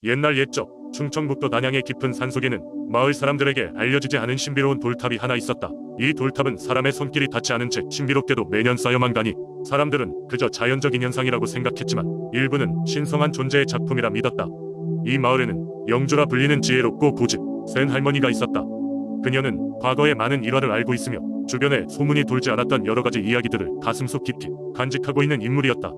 옛날 옛적 충청북도 단양의 깊은 산속에는 마을 사람들에게 알려지지 않은 신비로운 돌탑이 하나 있었다. 이 돌탑은 사람의 손길이 닿지 않은 채 신비롭게도 매년 쌓여만 가니 사람들은 그저 자연적인 현상이라고 생각했지만 일부는 신성한 존재의 작품이라 믿었다. 이 마을에는 영주라 불리는 지혜롭고 고집 센 할머니가 있었다. 그녀는 과거의 많은 일화를 알고 있으며 주변에 소문이 돌지 않았던 여러가지 이야기들을 가슴속 깊이 간직하고 있는 인물이었다.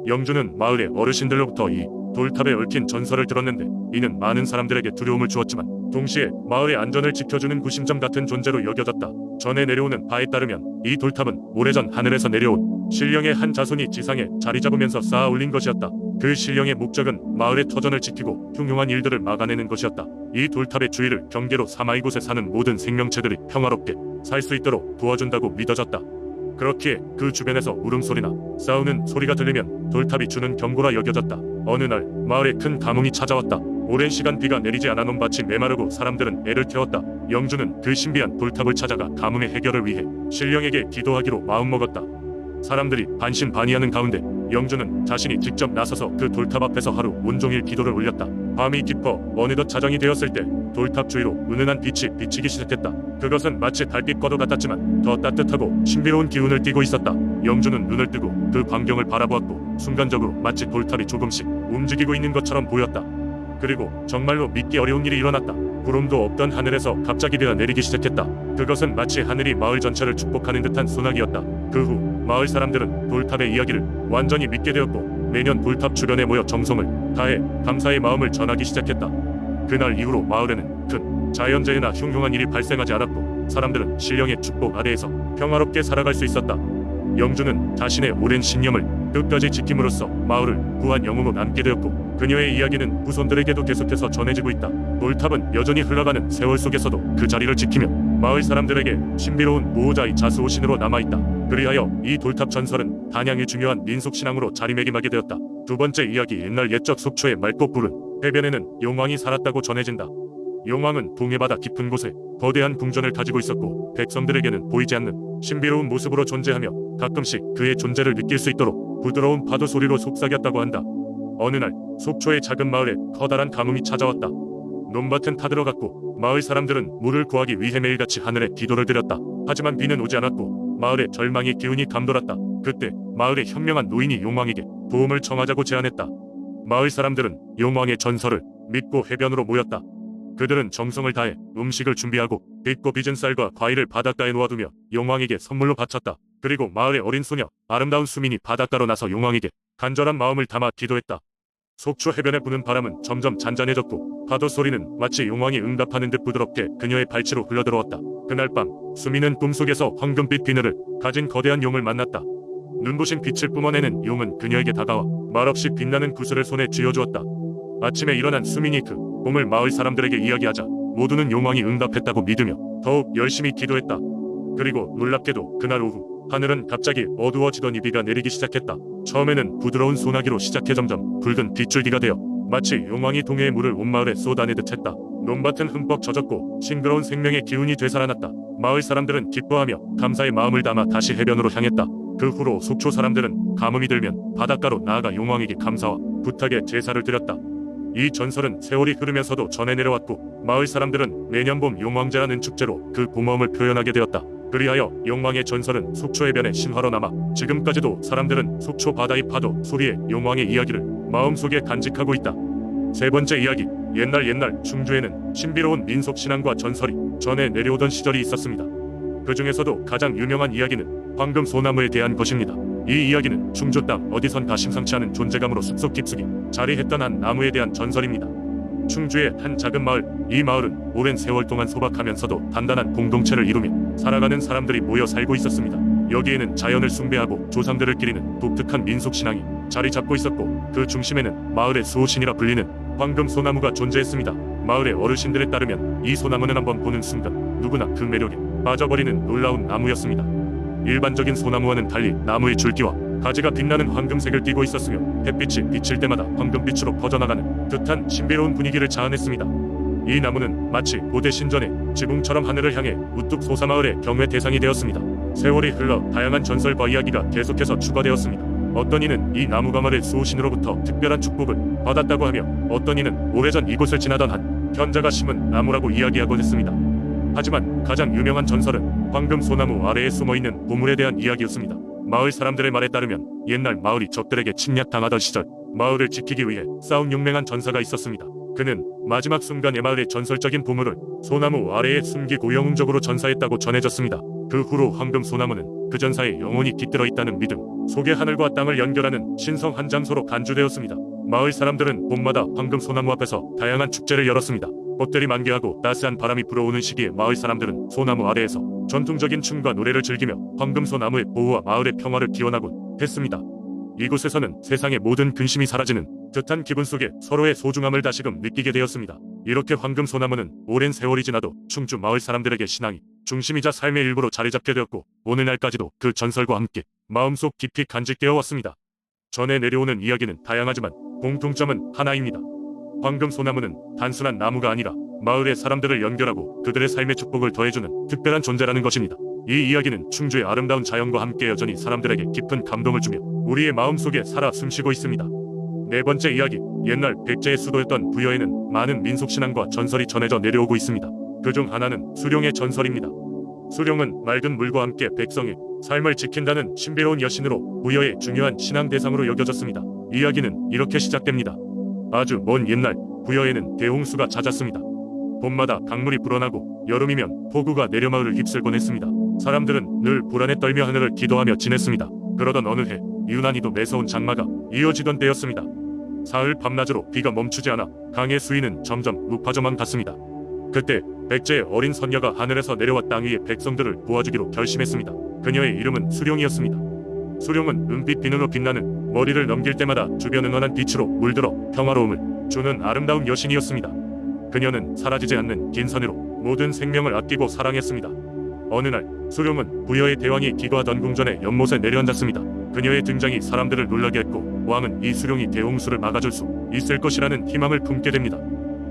영주는 마을의 어르신들로부터 이 돌탑에 얽힌 전설을 들었는데 이는 많은 사람들에게 두려움을 주었지만 동시에 마을의 안전을 지켜주는 구심점 같은 존재로 여겨졌다. 전해 내려오는 바에 따르면 이 돌탑은 오래전 하늘에서 내려온 신령의 한 자손이 지상에 자리 잡으면서 쌓아 올린 것이었다. 그 신령의 목적은 마을의 터전을 지키고 흉흉한 일들을 막아내는 것이었다. 이 돌탑의 주위를 경계로 삼아 이곳에 사는 모든 생명체들이 평화롭게 살 수 있도록 도와준다고 믿어졌다. 그렇기에 그 주변에서 울음소리나 싸우는 소리가 들리면 돌탑이 주는 경고라 여겨졌다. 어느 날 마을에 큰 가뭄이 찾아왔다. 오랜 시간 비가 내리지 않아 논밭이 메마르고 사람들은 애를 태웠다. 영주는 그 신비한 돌탑을 찾아가 가뭄의 해결을 위해 신령에게 기도하기로 마음먹었다. 사람들이 반신반의하는 가운데 영주는 자신이 직접 나서서 그 돌탑 앞에서 하루 온종일 기도를 올렸다. 밤이 깊어 어느덧 자정이 되었을 때 돌탑 주위로 은은한 빛이 비치기 시작했다. 그것은 마치 달빛과도 같았지만 더 따뜻하고 신비로운 기운을 띠고 있었다. 영주는 눈을 뜨고 그 광경을 바라보았고 순간적으로 마치 돌탑이 조금씩 움직이고 있는 것처럼 보였다. 그리고 정말로 믿기 어려운 일이 일어났다. 구름도 없던 하늘에서 갑자기 비가 내리기 시작했다. 그것은 마치 하늘이 마을 전체를 축복하는 듯한 소나기였다. 그 후 마을 사람들은 돌탑의 이야기를 완전히 믿게 되었고 매년 돌탑 주변에 모여 정성을 다해 감사의 마음을 전하기 시작했다. 그날 이후로 마을에는 큰 자연재해나 흉흉한 일이 발생하지 않았고 사람들은 신령의 축복 아래에서 평화롭게 살아갈 수 있었다. 영주는 자신의 오랜 신념을 끝까지 지킴으로써 마을을 구한 영웅으로 남게 되었고 그녀의 이야기는 후손들에게도 계속해서 전해지고 있다. 돌탑은 여전히 흘러가는 세월 속에서도 그 자리를 지키며 마을 사람들에게 신비로운 보호자의 자수오신으로 남아있다. 그리하여 이 돌탑 전설은 단양의 중요한 민속신앙으로 자리매김하게 되었다. 두 번째 이야기. 옛날 옛적 속초의 맑고 푸른 해변에는 용왕이 살았다고 전해진다. 용왕은 동해바다 깊은 곳에 거대한 궁전을 가지고 있었고 백성들에게는 보이지 않는 신비로운 모습으로 존재하며 가끔씩 그의 존재를 느낄 수 있도록 부드러운 파도 소리로 속삭였다고 한다. 어느 날 속초의 작은 마을에 커다란 가뭄이 찾아왔다. 논밭은 타들어갔고 마을 사람들은 물을 구하기 위해 매일같이 하늘에 기도를 드렸다. 하지만 비는 오지 않았고 마을에 절망의 기운이 감돌았다. 그때 마을의 현명한 노인이 용왕에게 도움을 청하자고 제안했다. 마을 사람들은 용왕의 전설을 믿고 해변으로 모였다. 그들은 정성을 다해 음식을 준비하고 빚고 빚은 쌀과 과일을 바닷가에 놓아두며 용왕에게 선물로 바쳤다. 그리고 마을의 어린 소녀 아름다운 수민이 바닷가로 나서 용왕에게 간절한 마음을 담아 기도했다. 속초 해변에 부는 바람은 점점 잔잔해졌고 파도 소리는 마치 용왕이 응답하는 듯 부드럽게 그녀의 발치로 흘러들어왔다. 그날 밤 수민은 꿈속에서 황금빛 비늘을 가진 거대한 용을 만났다. 눈부신 빛을 뿜어내는 용은 그녀에게 다가와 말없이 빛나는 구슬을 손에 쥐어주었다. 아침에 일어난 수민이 그 꿈을 마을 사람들에게 이야기하자 모두는 용왕이 응답했다고 믿으며 더욱 열심히 기도했다. 그리고 놀랍게도 그날 오후 하늘은 갑자기 어두워지더니 비가 내리기 시작했다. 처음에는 부드러운 소나기로 시작해 점점 붉은 빗줄기가 되어 마치 용왕이 동해의 물을 온 마을에 쏟아내듯 했다. 논밭은 흠뻑 젖었고 싱그러운 생명의 기운이 되살아났다. 마을 사람들은 기뻐하며 감사의 마음을 담아 다시 해변으로 향했다. 그 후로 속초 사람들은 가뭄이 들면 바닷가로 나아가 용왕에게 감사와 부탁의 제사를 드렸다. 이 전설은 세월이 흐르면서도 전해 내려왔고 마을 사람들은 매년 봄 용왕제라는 축제로 그 고마움을 표현하게 되었다. 그리하여 용왕의 전설은 속초 해변의 신화로 남아 지금까지도 사람들은 속초 바다의 파도 소리에 용왕의 이야기를 마음속에 간직하고 있다. 세 번째 이야기. 옛날 충주에는 신비로운 민속신앙과 전설이 전해 내려오던 시절이 있었습니다. 그 중에서도 가장 유명한 이야기는 황금소나무에 대한 것입니다. 이 이야기는 충주 땅 어디선가 심상치 않은 존재감으로 숲속 깊숙이 자리했던 한 나무에 대한 전설입니다. 충주의 한 작은 마을, 이 마을은 오랜 세월 동안 소박하면서도 단단한 공동체를 이루며 살아가는 사람들이 모여 살고 있었습니다. 여기에는 자연을 숭배하고 조상들을 기리는 독특한 민속신앙이 자리 잡고 있었고 그 중심에는 마을의 수호신이라 불리는 황금소나무가 존재했습니다. 마을의 어르신들에 따르면 이 소나무는 한번 보는 순간 누구나 그 매력에 빠져버리는 놀라운 나무였습니다. 일반적인 소나무와는 달리 나무의 줄기와 가지가 빛나는 황금색을 띠고 있었으며 햇빛이 비칠 때마다 황금빛으로 퍼져나가는 듯한 신비로운 분위기를 자아냈습니다. 이 나무는 마치 고대 신전의 지붕처럼 하늘을 향해 우뚝 솟아 마을의 경외 대상이 되었습니다. 세월이 흘러 다양한 전설과 이야기가 계속해서 추가되었습니다. 어떤 이는 이 나무가마를 수호신으로부터 특별한 축복을 받았다고 하며 어떤 이는 오래전 이곳을 지나던 한 현자가 심은 나무라고 이야기하곤 했습니다. 하지만 가장 유명한 전설은 황금 소나무 아래에 숨어있는 보물에 대한 이야기였습니다. 마을 사람들의 말에 따르면 옛날 마을이 적들에게 침략당하던 시절 마을을 지키기 위해 싸운 용맹한 전사가 있었습니다. 그는 마지막 순간에 마을의 전설적인 보물을 소나무 아래에 숨기고 영웅적으로 전사했다고 전해졌습니다. 그 후로 황금 소나무는 그 전사에 영혼이 깃들어 있다는 믿음 속에 하늘과 땅을 연결하는 신성한 장소로 간주되었습니다. 마을 사람들은 봄마다 황금 소나무 앞에서 다양한 축제를 열었습니다. 꽃들이 만개하고 따스한 바람이 불어오는 시기에 마을 사람들은 소나무 아래에서 전통적인 춤과 노래를 즐기며 황금 소나무의 보호와 마을의 평화를 기원하곤 했습니다. 이곳에서는 세상의 모든 근심이 사라지는 듯한 기분 속에 서로의 소중함을 다시금 느끼게 되었습니다. 이렇게 황금 소나무는 오랜 세월이 지나도 충주 마을 사람들에게 신앙이 중심이자 삶의 일부로 자리잡게 되었고 오늘날까지도 그 전설과 함께 마음속 깊이 간직되어 왔습니다. 전해 내려오는 이야기는 다양하지만 공통점은 하나입니다. 황금 소나무는 단순한 나무가 아니라 마을의 사람들을 연결하고 그들의 삶의 축복을 더해주는 특별한 존재라는 것입니다. 이 이야기는 충주의 아름다운 자연과 함께 여전히 사람들에게 깊은 감동을 주며 우리의 마음속에 살아 숨쉬고 있습니다. 네 번째 이야기, 옛날 백제의 수도였던 부여에는 많은 민속신앙과 전설이 전해져 내려오고 있습니다. 그중 하나는 수룡의 전설입니다. 수룡은 맑은 물과 함께 백성의 삶을 지킨다는 신비로운 여신으로 부여의 중요한 신앙 대상으로 여겨졌습니다. 이야기는 이렇게 시작됩니다. 아주 먼 옛날 부여에는 대홍수가 잦았습니다. 봄마다 강물이 불어나고 여름이면 폭우가 내려 마을을 휩쓸곤 했습니다. 사람들은 늘 불안에 떨며 하늘을 기도하며 지냈습니다. 그러던 어느 해 유난히도 매서운 장마가 이어지던 때였습니다. 사흘 밤낮으로 비가 멈추지 않아 강의 수위는 점점 높아져만 갔습니다. 그때 백제의 어린 선녀가 하늘에서 내려와 땅 위의 백성들을 도와주기로 결심했습니다. 그녀의 이름은 수룡이었습니다. 수룡은 은빛 비늘로 빛나는 머리를 넘길 때마다 주변 은은한 빛으로 물들어 평화로움을 주는 아름다운 여신이었습니다. 그녀는 사라지지 않는 긴 선으로 모든 생명을 아끼고 사랑했습니다. 어느 날 수룡은 부여의 대왕이 기거하던 궁전에 연못에 내려앉았습니다. 그녀의 등장이 사람들을 놀라게 했고 왕은 이 수룡이 대홍수를 막아줄 수 있을 것이라는 희망을 품게 됩니다.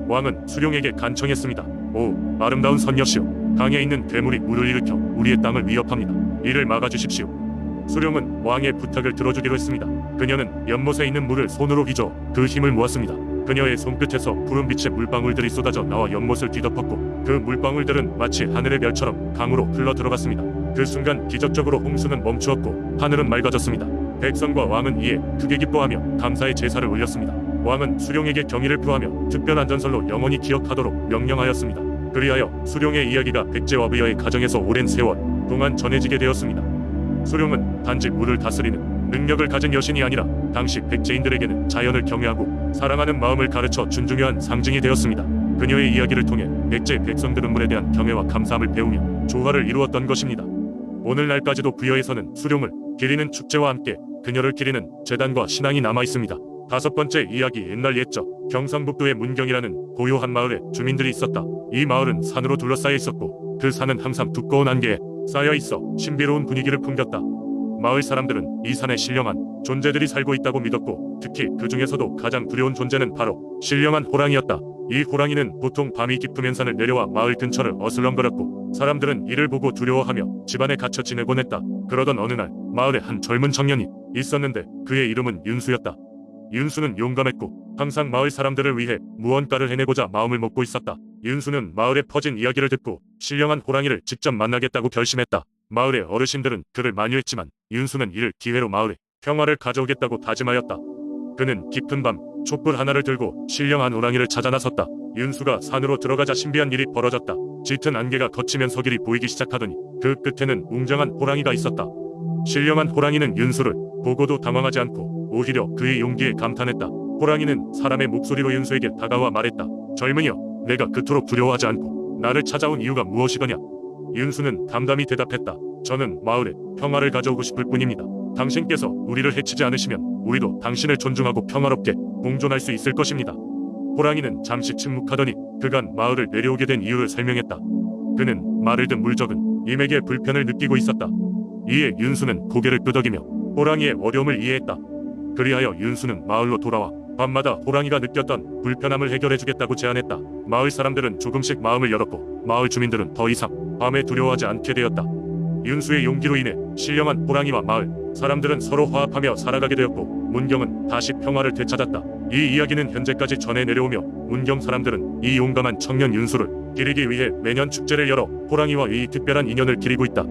왕은 수룡에게 간청했습니다. 오, 아름다운 선녀시오. 강에 있는 괴물이 물을 일으켜 우리의 땅을 위협합니다. 이를 막아주십시오. 수룡은 왕의 부탁을 들어주기로 했습니다. 그녀는 연못에 있는 물을 손으로 휘저 그 힘을 모았습니다. 그녀의 손끝에서 푸른빛의 물방울들이 쏟아져 나와 연못을 뒤덮었고 그 물방울들은 마치 하늘의 별처럼 강으로 흘러 들어갔습니다. 그 순간 기적적으로 홍수는 멈추었고 하늘은 맑아졌습니다. 백성과 왕은 이에 크게 기뻐하며 감사의 제사를 올렸습니다. 왕은 수룡에게 경의를 표하며 특별한 전설로 영원히 기억하도록 명령하였습니다. 그리하여 수룡의 이야기가 백제와 부여의 가정에서 오랜 세월 동안 전해지게 되었습니다. 수룡은 단지 물을 다스리는 능력을 가진 여신이 아니라 당시 백제인들에게는 자연을 경외하고 사랑하는 마음을 가르쳐 준중요한 상징이 되었습니다. 그녀의 이야기를 통해 백제 백성들은 물에 대한 경외와 감사함을 배우며 조화를 이루었던 것입니다. 오늘날까지도 부여에서는 수룡을 기리는 축제와 함께 그녀를 기리는 제단과 신앙이 남아있습니다. 다섯 번째 이야기, 옛날 옛적 경상북도의 문경이라는 고요한 마을에 주민들이 있었다. 이 마을은 산으로 둘러싸여 있었고 그 산은 항상 두꺼운 안개에 쌓여 있어 신비로운 분위기를 풍겼다. 마을 사람들은 이 산에 신령한 존재들이 살고 있다고 믿었고 특히 그 중에서도 가장 두려운 존재는 바로 신령한 호랑이였다. 이 호랑이는 보통 밤이 깊으면 산을 내려와 마을 근처를 어슬렁거렸고 사람들은 이를 보고 두려워하며 집안에 갇혀 지내곤 했다. 그러던 어느 날 마을에 한 젊은 청년이 있었는데 그의 이름은 윤수였다. 윤수는 용감했고 항상 마을 사람들을 위해 무언가를 해내고자 마음을 먹고 있었다. 윤수는 마을에 퍼진 이야기를 듣고 신령한 호랑이를 직접 만나겠다고 결심했다. 마을의 어르신들은 그를 만류했지만 윤수는 이를 기회로 마을에 평화를 가져오겠다고 다짐하였다. 그는 깊은 밤 촛불 하나를 들고 신령한 호랑이를 찾아 나섰다. 윤수가 산으로 들어가자 신비한 일이 벌어졌다. 짙은 안개가 걷히면서 길이 보이기 시작하더니 그 끝에는 웅장한 호랑이가 있었다. 신령한 호랑이는 윤수를 보고도 당황하지 않고 오히려 그의 용기에 감탄했다. 호랑이는 사람의 목소리로 윤수에게 다가와 말했다. 젊은이여, 내가 그토록 두려워하지 않고 나를 찾아온 이유가 무엇이더냐? 윤수는 담담히 대답했다. 저는 마을에 평화를 가져오고 싶을 뿐입니다. 당신께서 우리를 해치지 않으시면 우리도 당신을 존중하고 평화롭게 공존할 수 있을 것입니다. 호랑이는 잠시 침묵하더니 그간 마을을 내려오게 된 이유를 설명했다. 그는 말을 든 물적은 임에게 불편을 느끼고 있었다. 이에 윤수는 고개를 끄덕이며 호랑이의 어려움을 이해했다. 그리하여 윤수는 마을로 돌아와 밤마다 호랑이가 느꼈던 불편함을 해결해주겠다고 제안했다. 마을 사람들은 조금씩 마음을 열었고 마을 주민들은 더 이상 밤에 두려워하지 않게 되었다. 윤수의 용기로 인해 신령한 호랑이와 마을 사람들은 서로 화합하며 살아가게 되었고 문경은 다시 평화를 되찾았다. 이 이야기는 현재까지 전해 내려오며 문경 사람들은 이 용감한 청년 윤수를 기리기 위해 매년 축제를 열어 호랑이와 이 특별한 인연을 기리고 있다.